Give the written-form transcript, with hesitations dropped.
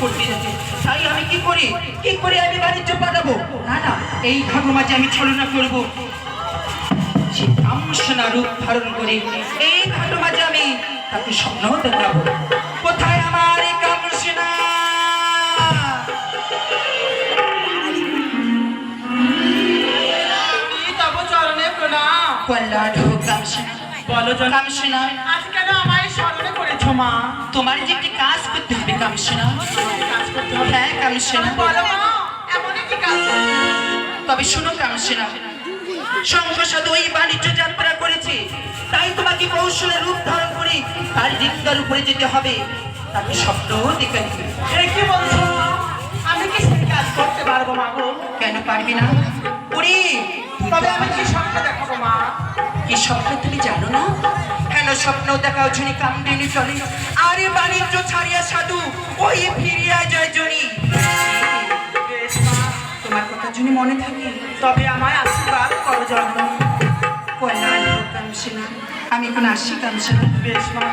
করবে। তাই আমি কি করে আমি বাণিজ্য পাঠাবো? না না, এই ঘটনামাঝে আমি ছলনা করবো, সে কামসেনা রূপ ধারণ করে এই ঘটনামাঝে আমি তাকে স্বপ্ন দেখাবো। কোথায় আমার এই কামসেনা? তব চরণে প্রণাম। কল্যাণ হোক কামসেনা। বলো কামসেনা, আজ কেন আমায় স্মরণে করেছো মা? তোমার যে একটি কাজ করতে হবে কামসেনা। কাজ করতে হবে? হ্যাঁ কামসেনা। বলো মা, এমন কি কাজ? তবে শোনো কামসেনা, শঙ্খ সাধু ওই বাণিজ্য যাত্রা করেছে, তাই তোমাকে কৌশলের রূপ ধারণ করে তার ডিঙ্গার উপরে যেতে হবে, তাকে স্বপ্ন দেখে দিবে। এ কি বলছো মা? আমি কি সেই কাজ করতে পারবো মা গো? কেন পারবি না? ওরে, তবে আমি কি স্বপ্ন দেখাবো মা? কি স্বপ্ন তুমি জানো না? কেন স্বপ্ন দেখাও জনি কামদিনী চলে, আরে বাণিজ্য ছাড়িয়া সাধু ওই ফিরিয়া যায় জনি। বেশ মা, তোমার কথা জনি মনে থাকে? তবে আমায় আশীর্বাদ করো জন্ম। কল্যাণ হোক কামসেনা। আমি এখন আসছি কামসেনা। বেশ মা।